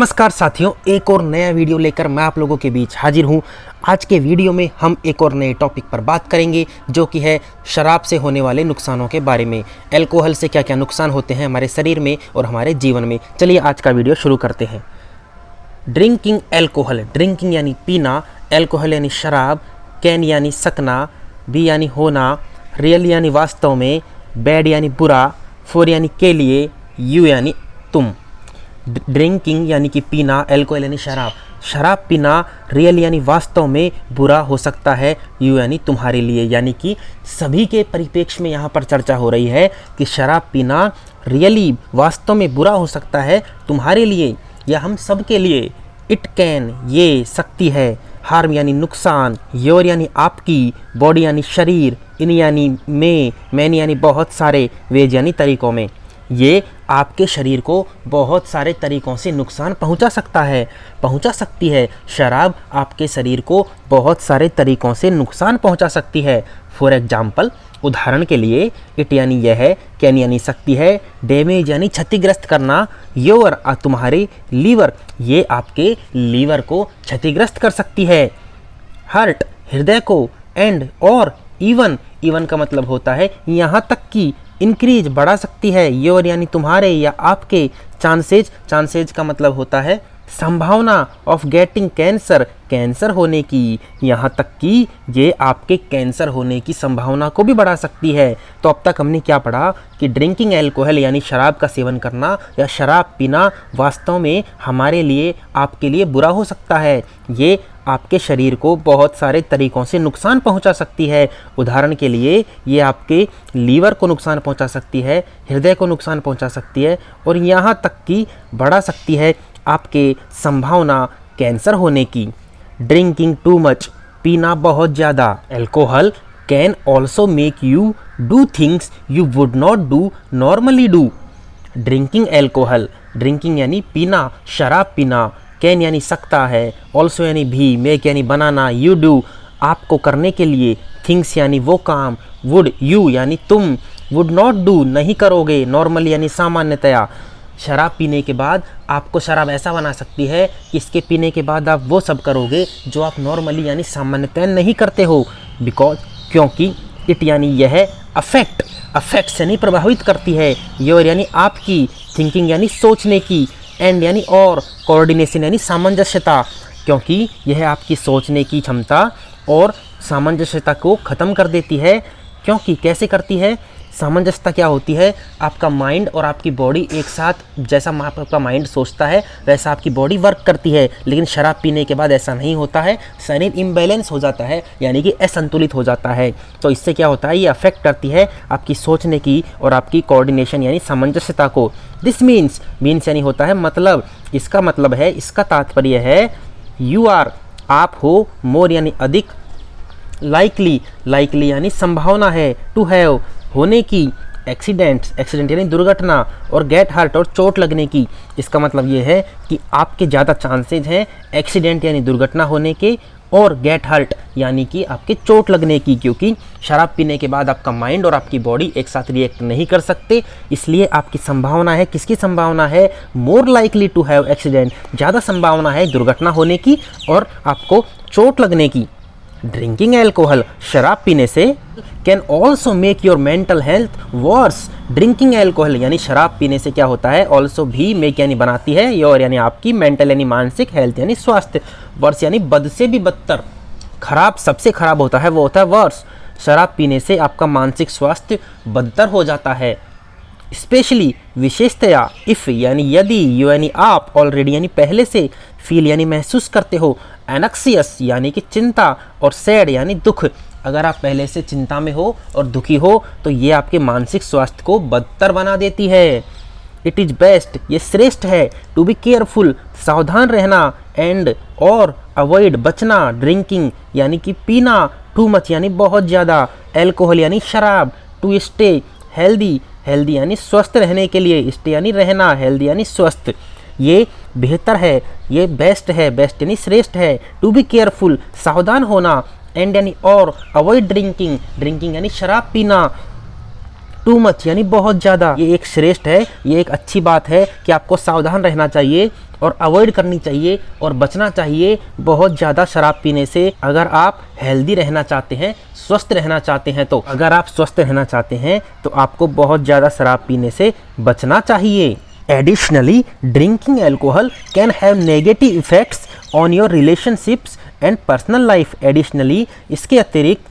नमस्कार साथियों, एक और नया वीडियो लेकर मैं आप लोगों के बीच हाजिर हूं। आज के वीडियो में हम एक और नए टॉपिक पर बात करेंगे जो कि है शराब से होने वाले नुकसानों के बारे में। अल्कोहल से क्या क्या नुकसान होते हैं हमारे शरीर में और हमारे जीवन में। चलिए आज का वीडियो शुरू करते हैं। ड्रिंकिंग अल्कोहल, ड्रिंकिंग यानी पीना, अल्कोहल यानी शराब, कैन यानी सकना, बी यानी होना, रियल यानी वास्तव में, बैड यानी बुरा, फॉर यानी के लिए, यू यानी तुम। ड्रिंकिंग यानी कि पीना, अल्कोहल यानी शराब, शराब पीना रियल यानी वास्तव में बुरा हो सकता है, यू यानी तुम्हारे लिए। यानी कि सभी के परिप्रेक्ष्य में यहाँ पर चर्चा हो रही है कि शराब पीना रियली वास्तव में बुरा हो सकता है तुम्हारे लिए या हम सब के लिए। इट कैन ये सकती है, हार्म यानी नुकसान, योर यानी आपकी, बॉडी यानी शरीर, इन यानी में, मैन यानी बहुत सारे, वेज यानी तरीक़ों में। ये आपके शरीर को बहुत सारे तरीक़ों से नुकसान पहुंचा सकती है। शराब आपके शरीर को बहुत सारे तरीक़ों से नुकसान पहुंचा सकती है। फॉर एग्जाम्पल, उदाहरण के लिए, इट यानी यह है, कैन यानी सकती है, डैमेज यानी क्षतिग्रस्त करना, योर तुम्हारे, लीवर ये आपके लीवर को क्षतिग्रस्त कर सकती है, हर्ट हृदय को, एंड और इवन का मतलब होता है यहाँ तक कि, इंक्रीज बढ़ा सकती है, योर यानी तुम्हारे या आपके, चांसेज का मतलब होता है संभावना, ऑफ गेटिंग कैंसर कैंसर होने की, यहाँ तक कि ये आपके कैंसर होने की संभावना को भी बढ़ा सकती है। तो अब तक हमने क्या पढ़ा कि ड्रिंकिंग अल्कोहल यानी शराब का सेवन करना या शराब पीना वास्तव में हमारे लिए, आपके लिए बुरा हो सकता है। ये आपके शरीर को बहुत सारे तरीक़ों से नुकसान पहुंचा सकती है। उदाहरण के लिए, ये आपके लीवर को नुकसान पहुंचा सकती है, हृदय को नुकसान पहुंचा सकती है और यहाँ तक कि बढ़ा सकती है आपके संभावना कैंसर होने की। ड्रिंकिंग टू मच, पीना बहुत ज़्यादा, alcohol can also make you do things you would not do normally do. Drinking alcohol, drinking यानी पीना, शराब पीना, कैन यानी सकता है, ऑल्सो यानी भी, मेक यानी बनाना, यू डू आपको करने के लिए, थिंग्स यानी वो काम, वुड यू यानी तुम, वुड नॉट डू नहीं करोगे, नॉर्मल यानी सामान्यतया। शराब पीने के बाद आपको शराब ऐसा बना सकती है कि इसके पीने के बाद आप वो सब करोगे जो आप नॉर्मली यानी सामान्यतः नहीं करते हो। क्योंकि इट यानी यह अफेक्ट्स यानी प्रभावित करती है, योर यानी आपकी, थिंकिंग यानी सोचने की, एंड यानी और, कोऑर्डिनेशन यानी सामंजस्यता, क्योंकि यह आपकी सोचने की क्षमता और सामंजस्यता को ख़त्म कर देती है। क्योंकि कैसे करती है? सामंजस्यता क्या होती है? आपका माइंड और आपकी बॉडी एक साथ, जैसा आपका माइंड सोचता है वैसा आपकी बॉडी वर्क करती है। लेकिन शराब पीने के बाद ऐसा नहीं होता है, शरीर इम्बैलेंस हो जाता है यानी कि असंतुलित हो जाता है। तो इससे क्या होता है? ये अफेक्ट करती है आपकी सोचने की और आपकी कोऑर्डिनेशन यानी सामंजस्यता को। दिस मीन्स यानी होता है मतलब, इसका मतलब है, इसका तात्पर्य है यू आर आप हो, मोर यानी अधिक, लाइकली यानी संभावना है, टू हैव होने की, एक्सीडेंट यानी दुर्घटना, और गेट हर्ट और चोट लगने की। इसका मतलब ये है कि आपके ज़्यादा चांसेज हैं एक्सीडेंट यानी दुर्घटना होने के और गेट हर्ट यानी कि आपके चोट लगने की, क्योंकि शराब पीने के बाद आपका माइंड और आपकी बॉडी एक साथ रिएक्ट नहीं कर सकते। इसलिए आपकी संभावना है, किसकी संभावना है? More likely to have accident, ज़्यादा संभावना है दुर्घटना होने की और आपको चोट लगने की। ड्रिंकिंग अल्कोहल, शराब पीने से, can also make your mental health worse. Drinking alcohol यानी शराब पीने से क्या होता है? ऑल्सो भी, मेक यानी बनाती है, योर यानी आपकी, मेंटल यानी मानसिक, हेल्थ यानी स्वास्थ्य, वर्स यानी बद से भी बदतर, खराब, सबसे खराब होता है वो होता है वर्स। शराब पीने से आपका मानसिक स्वास्थ्य बदतर हो जाता है। स्पेशली विशेषतया, इफ़ यानी यदि, यू यानी आप, ऑलरेडी यानी पहले से, फील यानी महसूस करते हो, एनक्सियस यानी कि चिंता, और सैड यानी दुख। अगर आप पहले से चिंता में हो और दुखी हो तो ये आपके मानसिक स्वास्थ्य को बदतर बना देती है। इट इज़ बेस्ट ये श्रेष्ठ है, टू बी केयरफुल सावधान रहना, एंड और अवॉइड बचना, ड्रिंकिंग यानी कि पीना, टू मच यानी बहुत ज़्यादा, अल्कोहल यानी शराब, टू स्टे हेल्दी यानी स्वस्थ रहने के लिए, स्टे यानी रहना, हेल्दी यानी स्वस्थ। ये बेहतर है, ये बेस्ट है, बेस्ट यानी श्रेष्ठ है, टू बी केयरफुल सावधान होना, एंड यानी और, अवॉइड ड्रिंकिंग यानी शराब पीना, टू मच यानी बहुत ज़्यादा। ये एक श्रेष्ठ है, ये एक अच्छी बात है कि आपको सावधान रहना चाहिए और अवॉइड करनी चाहिए और बचना चाहिए बहुत ज़्यादा शराब पीने से। अगर आप हेल्दी रहना चाहते हैं, स्वस्थ रहना चाहते हैं, तो अगर आप स्वस्थ रहना चाहते हैं तो आपको बहुत ज़्यादा शराब पीने से बचना चाहिए। Additionally, drinking alcohol can have negative effects on your relationships and personal life. Additionally, इसके अतिरिक्त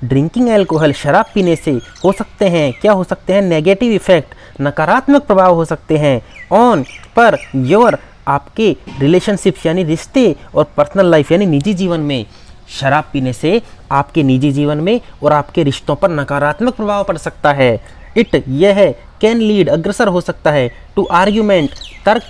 ड्रिंकिंग एल्कोहल, शराब पीने से हो सकते हैं, क्या हो सकते हैं, नेगेटिव इफेक्ट, नकारात्मक प्रभाव हो सकते हैं ऑन, पर, योर, आपके रिलेशनशिप्स यानी रिश्ते, और पर्सनल लाइफ यानी निजी जीवन में। शराब पीने से आपके निजी जीवन में और आपके रिश्तों पर नकारात्मक प्रभाव पड़ सकता है। इट, यह है, कैन लीड, अग्रसर हो सकता है, टू आर्ग्यूमेंट, तर्क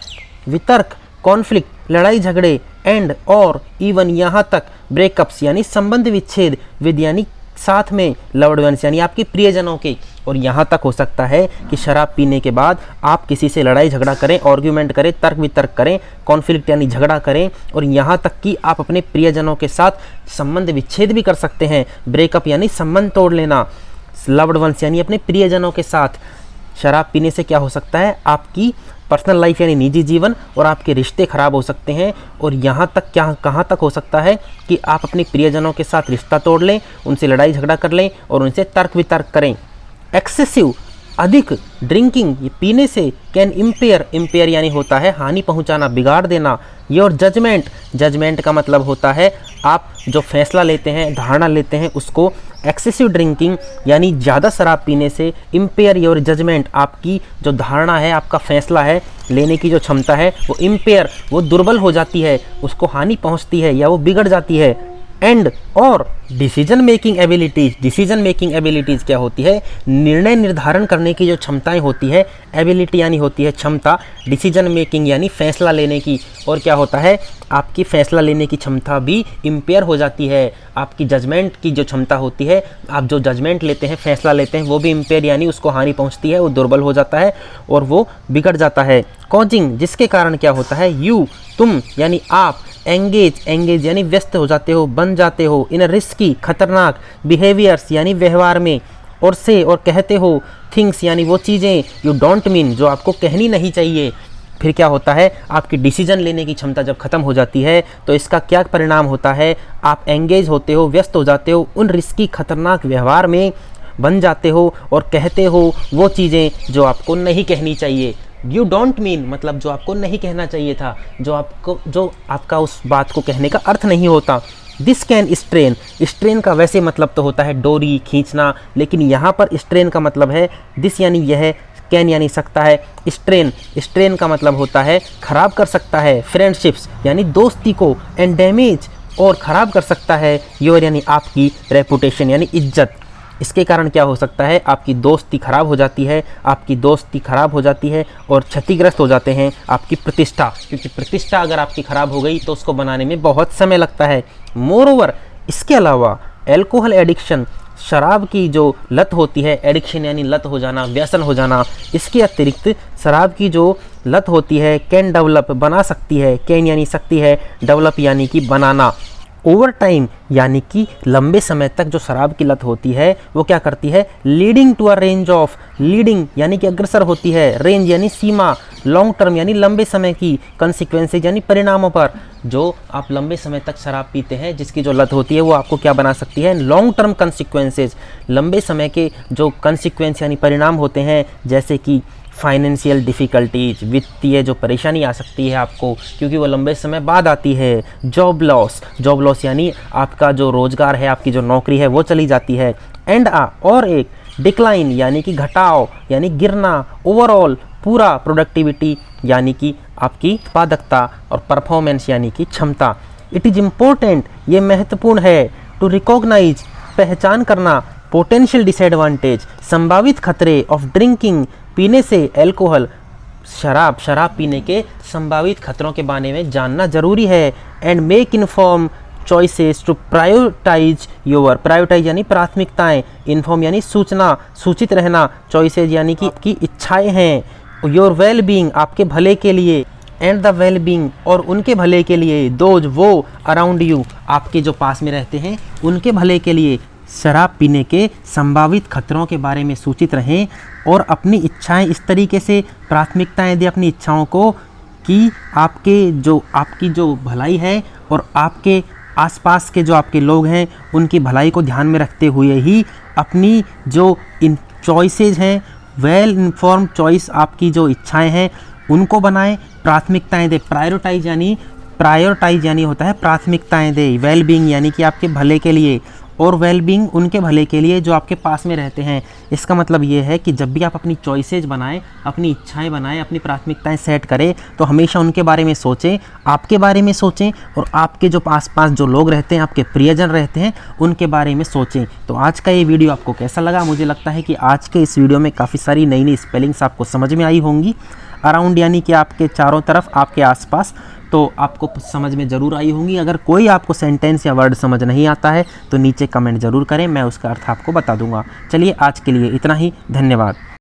वितर्क, कॉन्फ्लिक्ट, लड़ाई झगड़े, एंड, और, इवन, यहाँ तक, ब्रेकअप्स यानी संबंध विच्छेद, विद यानी साथ में, लव्ड वंस यानी आपके प्रियजनों के। और यहाँ तक हो सकता है कि शराब पीने के बाद आप किसी से लड़ाई झगड़ा करें, आर्ग्यूमेंट करें, तर्क वितर्क करें, कॉन्फ्लिक्ट यानी झगड़ा करें, और यहाँ तक कि आप अपने प्रियजनों के साथ संबंध विच्छेद भी कर सकते हैं। ब्रेकअप यानी संबंध तोड़ लेना, लव्ड वंस यानी अपने प्रियजनों के साथ। शराब पीने से क्या हो सकता है, आपकी पर्सनल लाइफ यानी निजी जीवन और आपके रिश्ते खराब हो सकते हैं। और यहाँ तक, क्या कहाँ तक हो सकता है कि आप अपने प्रियजनों के साथ रिश्ता तोड़ लें, उनसे लड़ाई झगड़ा कर लें और उनसे तर्क वितर्क करें। एक्सेसिव, अधिक, ड्रिंकिंग, ये पीने से, कैन इम्पेयर, इम्पेयर यानी होता है हानि पहुंचाना, बिगाड़ देना। योर जजमेंट, जजमेंट का मतलब होता है आप जो फैसला लेते हैं, धारणा लेते हैं, उसको। एक्सेसिव ड्रिंकिंग यानी ज़्यादा शराब पीने से इम्पेयर योर जजमेंट, आपकी जो धारणा है, आपका फैसला है लेने की जो क्षमता है वो इम्पेयर, वो दुर्बल हो जाती है, उसको हानि पहुंचती है या वो बिगड़ जाती है। एंड, और, decision making abilities, decision making abilities क्या होती है, निर्णय निर्धारण करने की जो क्षमताएं होती है, एबिलिटी यानी होती है क्षमता, डिसीजन मेकिंग यानी फैसला लेने की। और क्या होता है, आपकी फैसला लेने की क्षमता भी इम्पेयर हो जाती है। आपकी जजमेंट की जो क्षमता होती है, आप जो जजमेंट लेते हैं, फैसला लेते हैं, वो भी इम्पेयर यानी उसको हानि पहुंचती है, वो दुर्बल हो जाता है और वो बिगड़ जाता है। कॉजिंग, जिसके कारण क्या होता है, यू, तुम यानी आप, एंगेज, एंगेज यानी व्यस्त हो जाते हो, बन जाते हो, इन रिस्की, खतरनाक, बिहेवियर्स यानी व्यवहार में, और से, और कहते हो, थिंग्स यानी वो चीज़ें, यू डोंट मीन, जो आपको कहनी नहीं चाहिए। फिर क्या होता है, आपकी डिसीजन लेने की क्षमता जब खत्म हो जाती है तो इसका क्या परिणाम होता है, आप एंगेज होते हो, व्यस्त हो जाते हो, उन रिस्की, खतरनाक व्यवहार में बन जाते हो और कहते हो वो चीज़ें जो आपको नहीं कहनी चाहिए। यू डोंट मीन मतलब जो आपको नहीं कहना चाहिए था, जो आपका उस बात को कहने का अर्थ नहीं होता। दिस कैन स्ट्रेन, स्ट्रेन का वैसे मतलब तो होता है डोरी, खींचना, लेकिन यहाँ पर स्ट्रेन का मतलब है दिस यानी यह, कैन यानी सकता है, स्ट्रेन, स्ट्रेन का मतलब होता है खराब कर सकता है, फ्रेंडशिप्स यानी दोस्ती को, एंड डैमेज और ख़राब कर सकता है, योर यानी आपकी, रेपुटेशन यानी इज्जत। इसके कारण क्या हो सकता है, आपकी दोस्ती खराब हो जाती है, आपकी दोस्ती खराब हो जाती है और क्षतिग्रस्त हो जाते हैं आपकी प्रतिष्ठा, क्योंकि प्रतिष्ठा अगर आपकी खराब हो गई तो उसको बनाने में बहुत समय लगता है। मोरओवर, इसके अलावा एल्कोहल एडिक्शन, शराब की जो लत होती है, एडिक्शन यानी लत हो जाना, व्यसन हो जाना, इसके अतिरिक्त शराब की जो लत होती है कैन डेवलप, बना सकती है, कैन यानी सकती है, डेवलप यानी कि बनाना, ओवर टाइम यानी कि लंबे समय तक जो शराब की लत होती है वो क्या करती है, leading to a range of, leading यानी कि अग्रसर होती है, रेंज यानी सीमा, लॉन्ग टर्म यानी लंबे समय की, कंसिक्वेंसेज यानी परिणामों पर। जो आप लंबे समय तक शराब पीते हैं जिसकी जो लत होती है वो आपको क्या बना सकती है, लॉन्ग टर्म कंसिक्वेंसेज, लंबे समय के जो कंसिक्वेंस यानी परिणाम होते हैं, जैसे कि फाइनेंशियल डिफ़िकल्टीज, वित्तीय जो परेशानी आ सकती है आपको क्योंकि वो लंबे समय बाद आती है। जॉब लॉस, जॉब लॉस यानी आपका जो रोज़गार है, आपकी जो नौकरी है वो चली जाती है। एंड और एक डिक्लाइन यानी कि घटाव यानी गिरना, ओवरऑल पूरा, प्रोडक्टिविटी यानी कि आपकी उत्पादकता, और परफॉर्मेंस यानी कि क्षमता। इट इज़ इम्पोर्टेंट, ये महत्वपूर्ण है, टू रिकॉग्नाइज, पहचान करना, पोटेंशियल डिसएडवांटेज, संभावित खतरे ऑफ ड्रिंकिंग, पीने से एल्कोहल, शराब पीने के संभावित खतरों के बारे में जानना जरूरी है। And make inform choices to prioritise your, prioritise यानी प्राथमिकताएं, इन्फॉर्म यानी सूचना, सूचित रहना, चॉइसेज यानी कि आपकी इच्छाएं हैं, योर वेल बीइंग आपके भले के लिए, एंड द वेल बीइंग और उनके भले के लिए, दोज वो, अराउंड यू आपके जो पास में रहते हैं उनके भले के लिए। शराब पीने के संभावित खतरों के बारे में सूचित रहें और अपनी इच्छाएं इस तरीके से प्राथमिकताएं दें अपनी इच्छाओं को कि आपकी जो भलाई है और आपके आसपास के जो आपके लोग हैं उनकी भलाई को ध्यान में रखते हुए ही अपनी जो इन चॉइसेज हैं, वेल इन्फॉर्म चॉइस, आपकी जो इच्छाएं हैं उनको बनाएं, प्राथमिकताएं दें। प्रायोरिटाइज यानी होता है प्राथमिकताएं दें, वेल बीइंग यानी कि आपके भले के लिए, और वेल बीइंग उनके भले के लिए जो आपके पास में रहते हैं। इसका मतलब ये है कि जब भी आप अपनी चॉइसेज बनाएं, अपनी इच्छाएं बनाएं, अपनी प्राथमिकताएं सेट करें, तो हमेशा उनके बारे में सोचें, आपके बारे में सोचें, और आपके जो आसपास जो लोग रहते हैं, आपके प्रियजन रहते हैं, उनके बारे में सोचें। तो आज का ये वीडियो आपको कैसा लगा? मुझे लगता है कि आज के इस वीडियो में काफ़ी सारी नई नई स्पेलिंग्स आपको समझ में आई होंगी। अराउंड यानी कि आपके चारों तरफ, आपके आसपास, तो आपको समझ में ज़रूर आई होंगी। अगर कोई आपको सेंटेंस या वर्ड समझ नहीं आता है तो नीचे कमेंट ज़रूर करें, मैं उसका अर्थ आपको बता दूंगा। चलिए आज के लिए इतना ही, धन्यवाद।